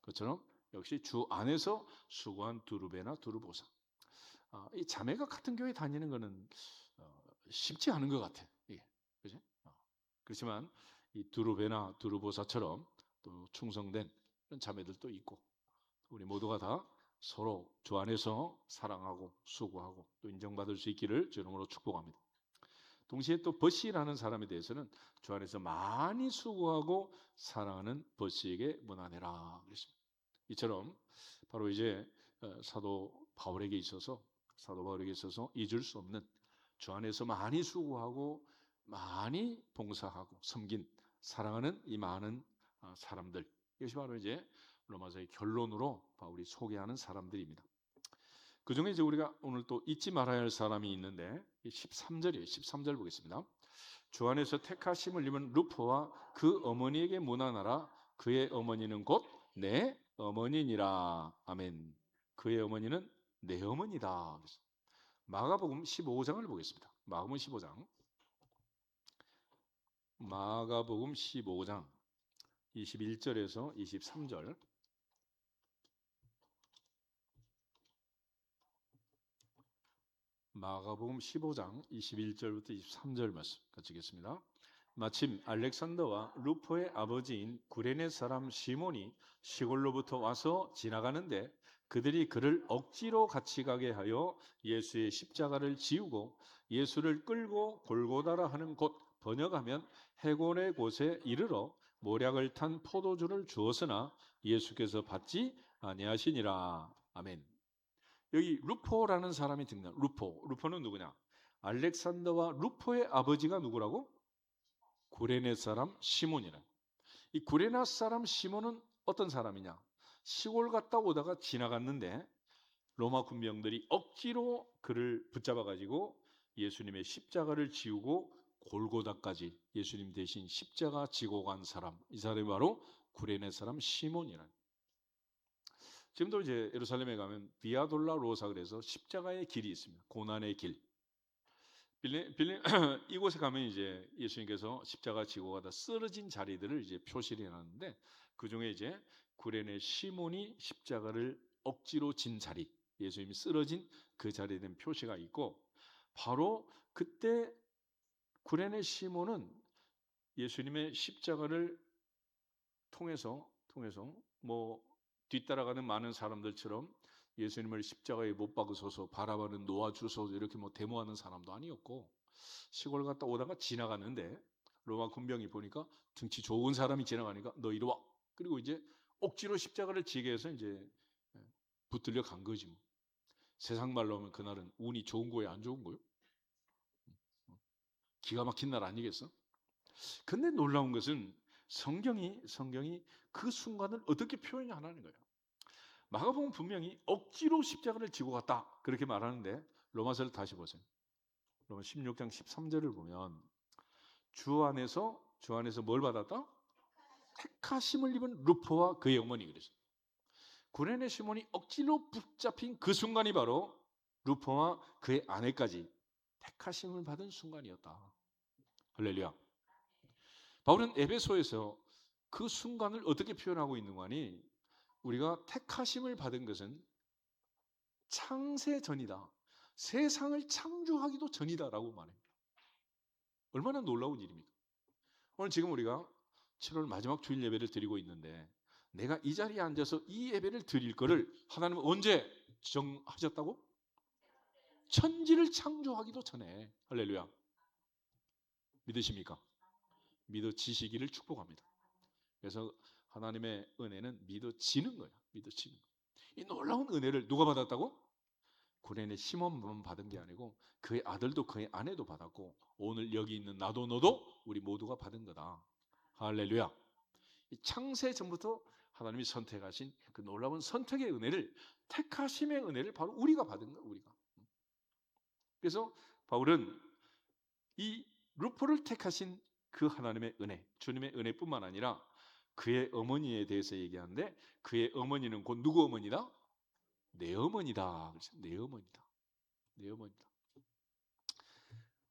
그것처럼 역시 주 안에서 수고한 두루베나 두루보사. 이 자매가 같은 교회 다니는 거는 쉽지 않은 것 같아. 이게 그지? 그렇지만 이 두루베나 두루보사처럼 또 충성된 이런 자매들도 있고, 우리 모두가 다 서로 주 안에서 사랑하고 수고하고 또 인정받을 수 있기를 주 이름으로 축복합니다. 동시에 또 버시라는 사람에 대해서는 주 안에서 많이 수고하고 사랑하는 버시에게 문안해라 그랬습니다. 이처럼 바로 이제 사도 바울에게 있어서 잊을 수 없는 주 안에서 많이 수고하고 많이 봉사하고 섬긴, 사랑하는 이 많은 사람들, 이것이 바로 이제 로마서의 결론으로 바울이 소개하는 사람들입니다. 그 중에 이제 우리가 오늘 또 잊지 말아야 할 사람이 있는데 13절이에요. 13절 보겠습니다. 주 안에서 택하심을 입은 루포와 그 어머니에게 문안하라. 그의 어머니는 곧 내 어머니니라. 아멘. 그의 어머니는 내 어머니다. 마가복음 15장을 보겠습니다. 마가복음 15장. 마가복음 15장 21절에서 23절. 마가복음 15장 21절부터 23절 말씀 같이 읽겠습니다. 마침 알렉산더와 루포의 아버지인 구레네 사람 시몬이 시골로부터 와서 지나가는데 그들이 그를 억지로 같이 가게 하여 예수의 십자가를 지우고 예수를 끌고 골고다라 하는 곳, 번역하면 해골의 곳에 이르러 모략을 탄 포도주를 주었으나 예수께서 받지 아니하시니라. 아멘. 여기 루포라는 사람이 등장. 루포는 누구냐? 알렉산더와 루포의 아버지가 누구라고? 구레네 사람 시몬이라. 이 구레네 사람 시몬은 어떤 사람이냐? 시골 갔다 오다가 지나갔는데 로마 군병들이 억지로 그를 붙잡아 가지고 예수님의 십자가를 지우고 골고다까지 예수님 대신 십자가 지고 간 사람, 이 사람이 바로 구레네 사람 시몬이라는. 지금도 이제 예루살렘에 가면 비아 돌로로사 그래서 십자가의 길이 있습니다. 고난의 길. 이곳에 가면 이제 예수님께서 십자가 지고 가다 쓰러진 자리들을 이제 표시를 해놨는데, 그 중에 이제 구레네 시몬이 십자가를 억지로 진 자리, 예수님이 쓰러진 그 자리에 대한 표시가 있고, 바로 그때 구레네 시몬은 예수님의 십자가를 통해서 뭐 뒤따라가는 많은 사람들처럼 예수님을 십자가에 못 박으소서, 바라바는 놓아주소서 이렇게 뭐 데모하는 사람도 아니었고, 시골 갔다 오다가 지나갔는데 로마 군병이 보니까 등치 좋은 사람이 지나가니까 너 이리 와. 그리고 이제 억지로 십자가를 지게 해서 이제 붙들려 간 거지 뭐. 세상 말로 하면 그날은 운이 좋은 거예요, 안 좋은 거예요? 기가 막힌 날 아니겠어? 근데 놀라운 것은 성경이 그 순간을 어떻게 표현하는 거예요. 마가복음 분명히 억지로 십자가를 지고 갔다 그렇게 말하는데, 로마서를 다시 보세요. 로마 16장 13절을 보면 주 안에서 뭘 받았다? 택하심을 입은 루포와 그의 어머니 그랬어요. 구레네 시몬이 억지로 붙잡힌 그 순간이 바로 루포와 그의 아내까지 택하심을 받은 순간이었다. 할렐루야. 바울은 에베소에서 그 순간을 어떻게 표현하고 있는 거니? 우리가 택하심을 받은 것은 창세 전이다. 세상을 창조하기도 전이다라고 말합니다. 얼마나 놀라운 일입니까? 오늘 지금 우리가 7월 마지막 주일 예배를 드리고 있는데, 내가 이 자리에 앉아서 이 예배를 드릴 거를 하나님은 언제 정하셨다고? 천지를 창조하기도 전에. 할렐루야. 믿으십니까? 믿어지시기를 축복합니다. 그래서 하나님의 은혜는 믿어지는 거야. 믿어지는 거야. 이 놀라운 은혜를 누가 받았다고? 구레네 시몬만 받은 게 아니고 그의 아들도 그의 아내도 받았고, 오늘 여기 있는 나도 너도 우리 모두가 받은 거다. 할렐루야. 창세 전부터 하나님이 선택하신 그 놀라운 선택의 은혜를, 택하심의 은혜를 바로 우리가 받은 거야. 우리가. 그래서 바울은 이 루포를 택하신 그 하나님의 은혜, 주님의 은혜뿐만 아니라 그의 어머니에 대해서 얘기하는데, 그의 어머니는 곧 누구 어머니다? 내 어머니다. 내 어머니다. 내 어머니다.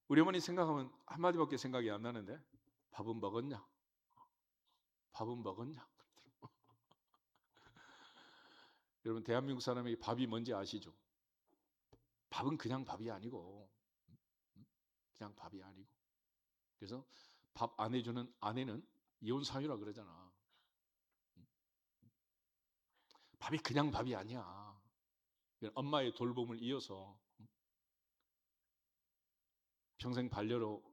우리 어머니 생각하면 한마디밖에 생각이 안 나는데, 밥은 먹었냐? 밥은 먹었냐? 여러분, 대한민국 사람에게 밥이 뭔지 아시죠? 밥은 그냥 밥이 아니고, 그냥 밥이 아니고. 그래서 밥 안 해주는 아내는 이혼 사유라 그러잖아. 밥이 그냥 밥이 아니야. 엄마의 돌봄을 이어서 평생 반려로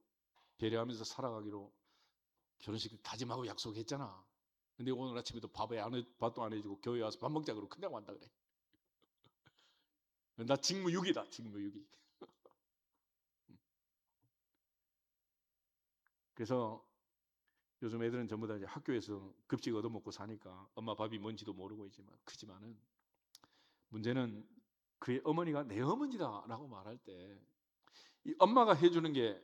배려하면서 살아가기로 결혼식 다짐하고 약속했잖아. 근데 오늘 아침에도 밥도 안 해주고 교회 와서 밥 먹자고 그냥 왔다 그래. 나 직무유기다. 직무유기. 그래서 요즘 애들은 전부 다 이제 학교에서 급식 얻어먹고 사니까 엄마 밥이 뭔지도 모르고 크지만은 문제는 그의 어머니가 내 어머니다라고 말할 때, 이 엄마가 해주는 게,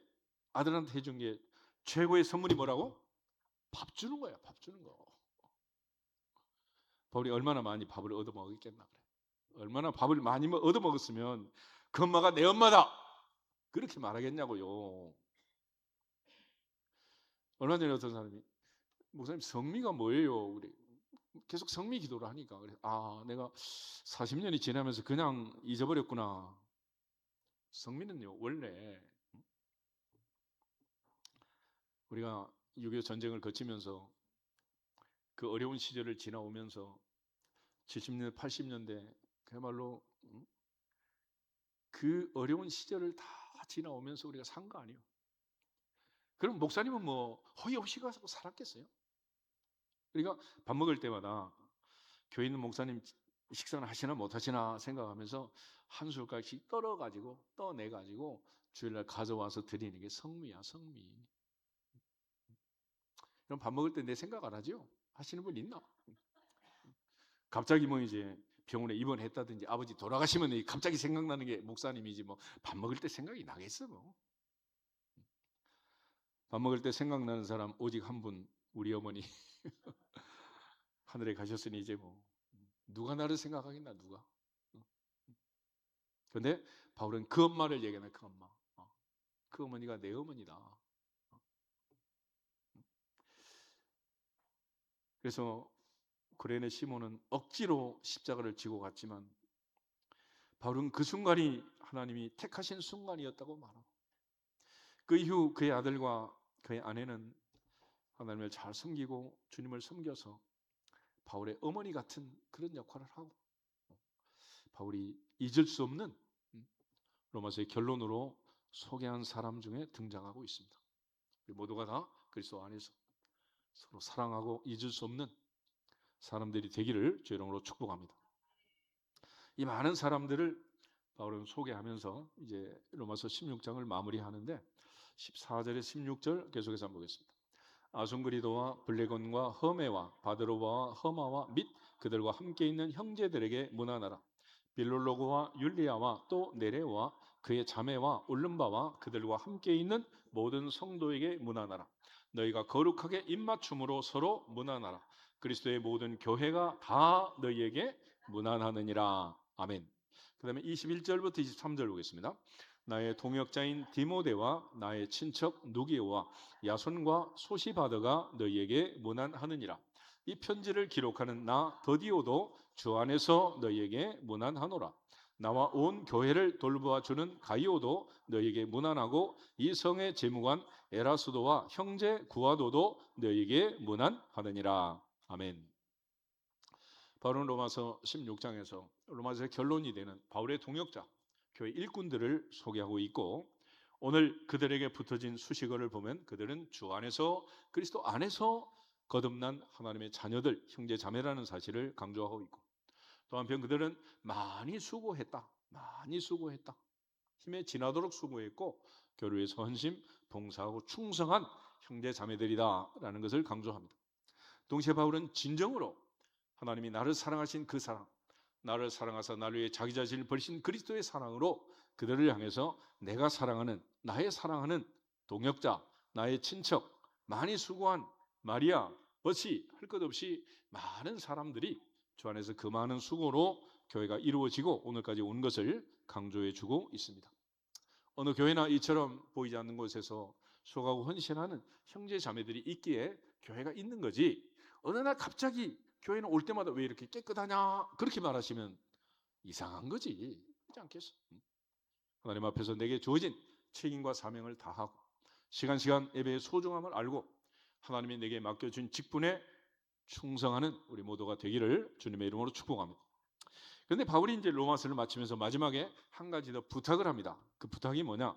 아들한테 해준 게 최고의 선물이 뭐라고? 밥 주는 거야. 밥 주는 거. 바울이 얼마나 많이 밥을 얻어먹었겠나 그래. 얼마나 밥을 많이 얻어먹었으면 그 엄마가 내 엄마다 그렇게 말하겠냐고요. 얼마 전에 어떤 사람이, 목사님 성미가 뭐예요? 우리 계속 성미 기도를 하니까, 그래. 내가 40년이 지나면서 그냥 잊어버렸구나. 성미는요, 원래 우리가 6.25 전쟁을 거치면서 그 어려운 시절을 지나오면서 70년대, 80년대 그야말로 그 어려운 시절을 다 지나오면서 우리가 산 거 아니에요. 그럼 목사님은 뭐 허위 없이 가서 살았겠어요? 그러니까 밥 먹을 때마다 교회 있는 목사님 식사는 하시나 못하시나 생각하면서 한 숟갈씩 떨어가지고 떠내가지고 주일날 가져와서 드리는 게 성미야, 성미. 그럼 밥 먹을 때 내 생각 안 하죠? 하시는 분 있나? 갑자기 뭐 이제 병원에 입원했다든지 아버지 돌아가시면 갑자기 생각나는 게 목사님이지 뭐 밥 먹을 때 생각이 나겠어 뭐. 밥 먹을 때 생각나는 사람 오직 한 분, 우리 어머니. 하늘에 가셨으니 이제 뭐 누가 나를 생각하겠나 누가. 그런데 바울은 그 엄마를 얘기하네. 그 엄마. 그 어머니가 내 어머니다. 그래서 구레네 시몬은 억지로 십자가를 지고 갔지만 바울은 그 순간이 하나님이 택하신 순간이었다고 말하고, 그 이후 그의 아들과 그의 아내는 하나님을 잘 섬기고 주님을 섬겨서 바울의 어머니 같은 그런 역할을 하고, 바울이 잊을 수 없는 로마서의 결론으로 소개한 사람 중에 등장하고 있습니다. 우리 모두가 다 그리스도 안에서 서로 사랑하고 잊을 수 없는 사람들이 되기를 주의 이름으로 축복합니다. 이 많은 사람들을 바울은 소개하면서 이제 로마서 16장을 마무리하는데 14절에 16절 계속해서 한번 보겠습니다. 아순그리도와 블레곤과 허메와 바드로바와 허마와 및 그들과 함께 있는 형제들에게 문안하라. 빌롤로고와 율리아와 또 네레와 그의 자매와 올름바와 그들과 함께 있는 모든 성도에게 문안하라. 너희가 거룩하게 입맞춤으로 서로 문안하라. 그리스도의 모든 교회가 다 너희에게 문안하느니라. 아멘. 그 다음에 21절부터 23절 보겠습니다. 나의 동역자인 디모데와 나의 친척 누기오와 야손과 소시바드가 너희에게 문안하느니라. 이 편지를 기록하는 나 더디오도 주 안에서 너희에게 문안하노라. 나와 온 교회를 돌보아주는 가이오도 너희에게 문안하고 이 성의 재무관 에라수도와 형제 구아도도 너희에게 문안하느니라. 아멘. 바울은 로마서 16장에서 로마서의 결론이 되는 바울의 동역자 교회 일꾼들을 소개하고 있고, 오늘 그들에게 붙어진 수식어를 보면 그들은 주 안에서 그리스도 안에서 거듭난 하나님의 자녀들, 형제 자매라는 사실을 강조하고 있고, 또 한편 그들은 많이 수고했다. 힘에 지나도록 수고했고 교류에서 헌신, 봉사하고 충성한 형제 자매들이다라는 것을 강조합니다. 동시에 바울은 진정으로 하나님이 나를 사랑하신 그 사랑, 나를 사랑하사 나를 위해 자기 자신을 버리신 그리스도의 사랑으로 그들을 향해서 내가 사랑하는, 나의 사랑하는 동역자, 나의 친척, 많이 수고한 마리아, 버시 할 것 없이 많은 사람들이 주 안에서 그 많은 수고로 교회가 이루어지고 오늘까지 온 것을 강조해 주고 있습니다. 어느 교회나 이처럼 보이지 않는 곳에서 수고하고 헌신하는 형제 자매들이 있기에 교회가 있는 거지, 어느 날 갑자기 교회는 올 때마다 왜 이렇게 깨끗하냐 그렇게 말하시면 이상한 거지. 그렇지 않겠어? 하나님 앞에서 내게 주어진 책임과 사명을 다하고 시간 예배의 소중함을 알고 하나님이 내게 맡겨준 직분에 충성하는 우리 모두가 되기를 주님의 이름으로 축복합니다. 그런데 바울이 이제 로마서를 마치면서 마지막에 한 가지 더 부탁을 합니다. 그 부탁이 뭐냐?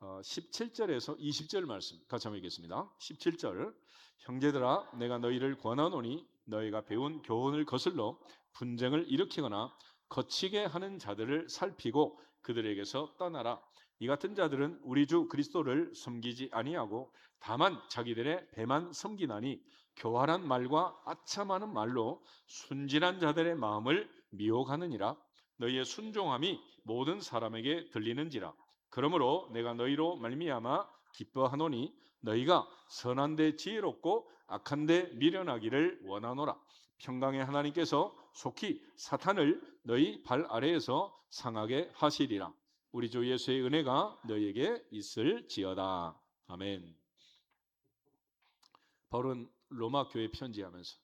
17절에서 20절 말씀 같이 한번 읽겠습니다. 17절, 형제들아 내가 너희를 권하노니 너희가 배운 교훈을 거슬러 분쟁을 일으키거나 거치게 하는 자들을 살피고 그들에게서 떠나라. 이 같은 자들은 우리 주 그리스도를 섬기지 아니하고 다만 자기들의 배만 섬기나니 교활한 말과 아참하는 말로 순진한 자들의 마음을 미혹하느니라. 너희의 순종함이 모든 사람에게 들리는지라. 그러므로 내가 너희로 말미암아 기뻐하노니 너희가 선한 데 지혜롭고 악한 데 미련하기를 원하노라. 평강의 하나님께서 속히 사탄을 너희 발 아래에서 상하게 하시리라. 우리 주 예수의 은혜가 너희에게 있을지어다. 아멘. 바울은 로마 교회 편지하면서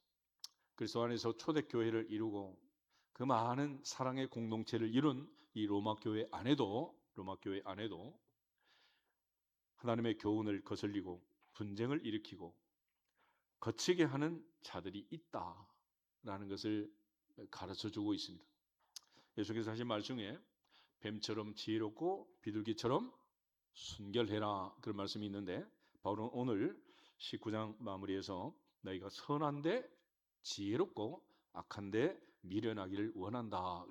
그리스도 안에서 초대교회를 이루고 그 많은 사랑의 공동체를 이룬 이 로마 교회 안에도 하나님의 교훈을 거슬리고 분쟁을 일으키고 거치게 하는 자들이 있다라는 것을 가르쳐주고 있습니다. 예수께서 하신 말 중에 뱀처럼 지혜롭고 비둘기처럼 순결해라 그런 말씀이 있는데, 바울은 오늘 19장 마무리에서 너희가 선한데 지혜롭고 악한데 미련하기를 원한다.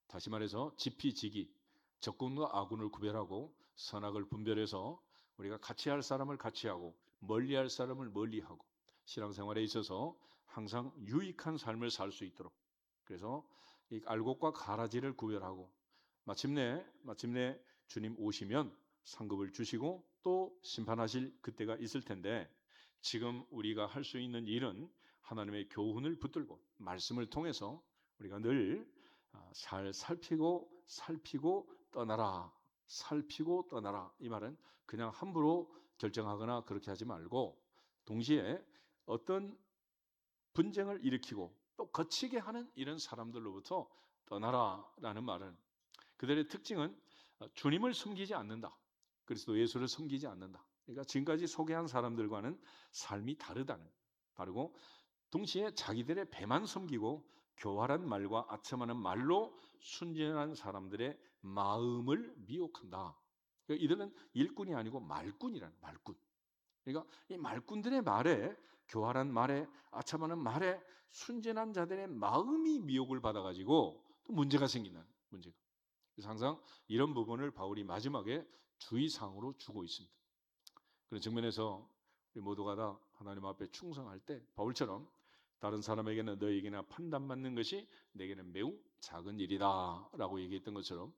다시 말해서 지피지기, 적군과 아군을 구별하고 선악을 분별해서 우리가 같이 할 사람을 같이 하고 멀리할 사람을 멀리하고 신앙생활에 있어서 항상 유익한 삶을 살 수 있도록, 그래서 이 알곡과 가라지를 구별하고 마침내 주님 오시면 상급을 주시고 또 심판하실 그때가 있을 텐데, 지금 우리가 할 수 있는 일은 하나님의 교훈을 붙들고 말씀을 통해서 우리가 늘 잘 살피고 떠나라. 살피고 떠나라. 이 말은 그냥 함부로 결정하거나 그렇게 하지 말고, 동시에 어떤 분쟁을 일으키고 또 거치게 하는 이런 사람들로부터 떠나라라는 말은, 그들의 특징은 주님을 섬기지 않는다. 그리스도 예수를 섬기지 않는다. 그러니까 지금까지 소개한 사람들과는 삶이 다르고, 동시에 자기들의 배만 섬기고 교활한 말과 아첨하는 말로 순진한 사람들의 마음을 미혹한다. 그러니까 이들은 일꾼이 아니고 말꾼이라는, 말꾼. 그러니까 이 말꾼들의 말에, 교활한 말에, 아첨하는 말에 순진한 자들의 마음이 미혹을 받아가지고 또 문제가 생기는 문제가. 그래서 항상 이런 부분을 바울이 마지막에 주의사항으로 주고 있습니다. 그런 측면에서 우리 모두가 다 하나님 앞에 충성할 때 바울처럼 다른 사람에게는 너에게나 판단받는 것이 내게는 매우 작은 일이다 라고 얘기했던 것처럼,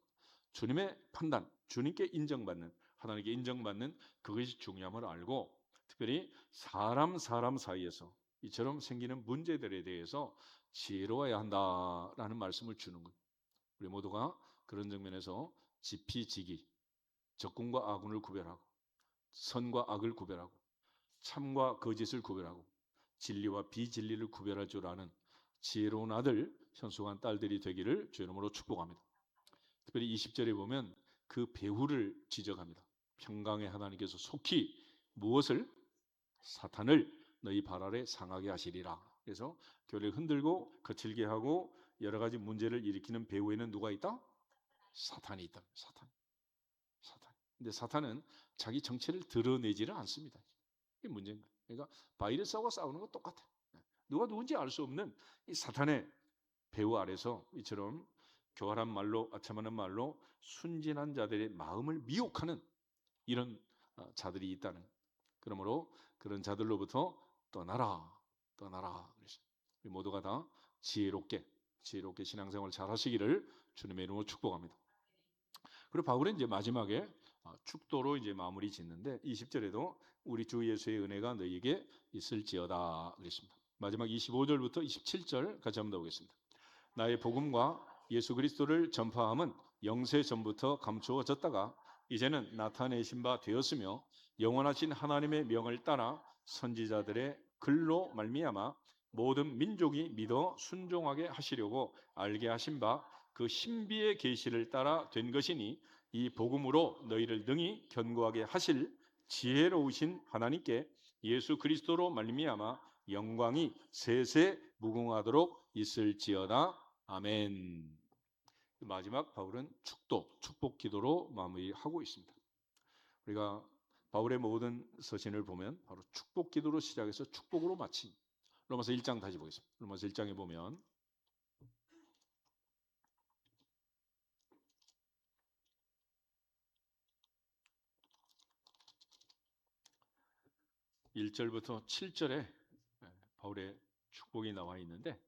주님의 판단, 주님께 인정받는, 하나님께 인정받는 그것이 중요함을 알고, 특별히 사람 사이에서 이처럼 생기는 문제들에 대해서 지혜로워야 한다라는 말씀을 주는 것. 우리 모두가 그런 측면에서 지피지기, 적군과 아군을 구별하고 선과 악을 구별하고 참과 거짓을 구별하고 진리와 비진리를 구별할 줄 아는 지혜로운 아들, 현숙한 딸들이 되기를 주의 이름으로 축복합니다. 특별히 20절에 보면 그 배후를 지적합니다. 평강의 하나님께서 속히 무엇을? 사탄을 너희 발 아래 상하게 하시리라. 그래서 교회를 흔들고 거칠게 하고 여러 가지 문제를 일으키는 배후에는 누가 있다? 사탄이 있다. 사탄. 근데 사탄은 자기 정체를 드러내지를 않습니다. 이게 문제인 거예요. 그러니까 바이러스하고 싸우는 거 똑같아요. 누가 누군지 알 수 없는 이 사탄의 배후 아래서 이처럼 교활한 말로, 아첨하는 말로 순진한 자들의 마음을 미혹하는 이런 자들이 있다는. 그러므로 그런 자들로부터 떠나라. 그래서 우리 모두가 다 지혜롭게 신앙생활 잘 하시기를 주님의 이름으로 축복합니다. 그리고 바울은 이제 마지막에 축도로 이제 마무리 짓는데, 20절에도 우리 주 예수의 은혜가 너희에게 있을지어다 그랬습니다. 마지막 25절부터 27절 같이 한번 보겠습니다. 나의 복음과 예수 그리스도를 전파함은 영세 전부터 감추어졌다가 이제는 나타내신 바 되었으며, 영원하신 하나님의 명을 따라 선지자들의 글로 말미암아 모든 민족이 믿어 순종하게 하시려고 알게 하신 바 그 신비의 계시를 따라 된 것이니, 이 복음으로 너희를 능히 견고하게 하실 지혜로우신 하나님께 예수 그리스도로 말미암아 영광이 세세 무궁하도록 있을지어다. 아멘. 마지막 바울은 축복 기도로 마무리하고 있습니다. 우리가 바울의 모든 서신을 보면 바로 축복 기도로 시작해서 축복으로 마친 로마서 1장 다시 보겠습니다. 로마서 1장에 보면 1절부터 7절에 바울의 축복이 나와 있는데,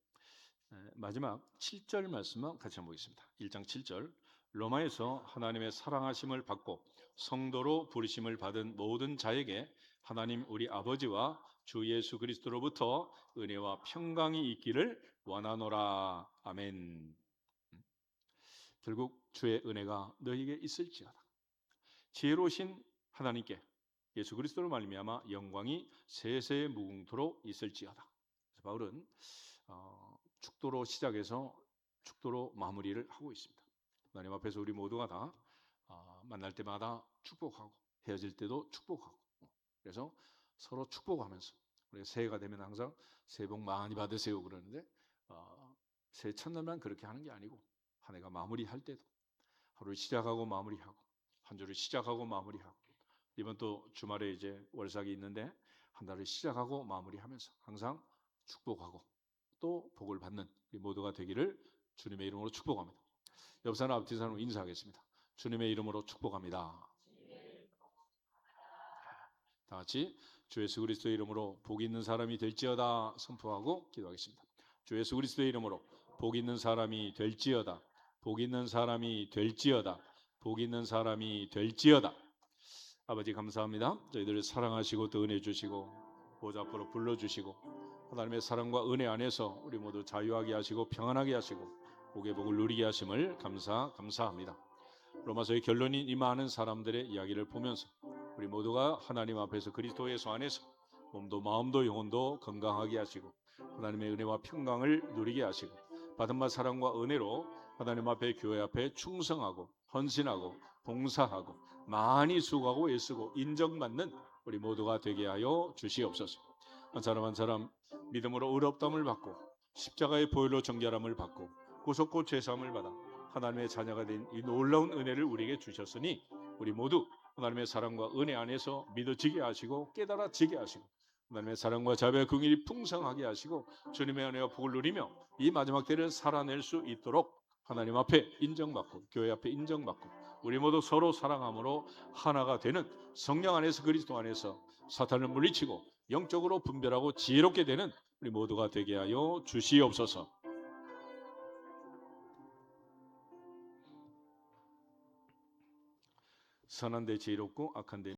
마지막 7절 말씀만 같이 한번 보겠습니다. 1장 7절. 로마에서 하나님의 사랑하심을 받고 성도로 부르심을 받은 모든 자에게 하나님 우리 아버지와 주 예수 그리스도로부터 은혜와 평강이 있기를 원하노라. 아멘. 결국 주의 은혜가 너희에게 있을지어다. 지혜로우신 하나님께 예수 그리스도로 말미암아 영광이 세세 무궁토록 있을지어다. 그래서 바울은 축도로 시작해서 축도로 마무리를 하고 있습니다. 하나님 앞에서 우리 모두가 다 만날 때마다 축복하고 헤어질 때도 축복하고, 그래서 서로 축복하면서, 우리가 새해가 되면 항상 새해 복 많이 받으세요 그러는데, 새해 첫날만 그렇게 하는 게 아니고 한 해가 마무리할 때도 하루를 시작하고 마무리하고 한 주를 시작하고 마무리하고, 이번 또 주말에 이제 월삭이 있는데 한 달을 시작하고 마무리하면서 항상 축복하고 또 복을 받는 우리 모두가 되기를 주님의 이름으로 축복합니다. 옆 사람 앞뒤 사람 인사하겠습니다. 주님의 이름으로 축복합니다. 다 같이 주 예수 그리스도의 이름으로 복 있는 사람이 될지어다 선포하고 기도하겠습니다. 주 예수 그리스도의 이름으로 복 있는 사람이 될지어다. 복 있는 사람이 될지어다. 복 있는 사람이 될지어다. 아버지 감사합니다. 저희들을 사랑하시고 또 은혜 주시고 보좌 앞으로 불러주시고 하나님의 사랑과 은혜 안에서 우리 모두 자유하게 하시고 평안하게 하시고 복의 복을 누리게 하심을 감사합니다. 로마서의 결론인 이 많은 사람들의 이야기를 보면서 우리 모두가 하나님 앞에서 그리스도 예수 안에서 몸도 마음도 영혼도 건강하게 하시고 하나님의 은혜와 평강을 누리게 하시고 받은 바 사랑과 은혜로 하나님 앞에 교회 앞에 충성하고 헌신하고 봉사하고 많이 수고하고 애쓰고 인정받는 우리 모두가 되게 하여 주시옵소서. 한 사람 한 사람 믿음으로 의롭다함을 받고 십자가의 보혈로 정결함을 받고 구속고 죄사함을 받아 하나님의 자녀가 된 이 놀라운 은혜를 우리에게 주셨으니 우리 모두 하나님의 사랑과 은혜 안에서 믿어지게 하시고 깨달아지게 하시고 하나님의 사랑과 자비와 긍휼이 풍성하게 하시고 주님의 은혜와 복을 누리며 이 마지막 때를 살아낼 수 있도록 하나님 앞에 인정받고 교회 앞에 인정받고 우리 모두 서로 사랑함으로 하나가 되는 성령 안에서 그리스도 안에서 사탄을 물리치고 영적으로 분별하고 지혜롭게 되는 우리 모두가 되게 하여 주시옵소서. 선한 데 지혜롭고 악한 데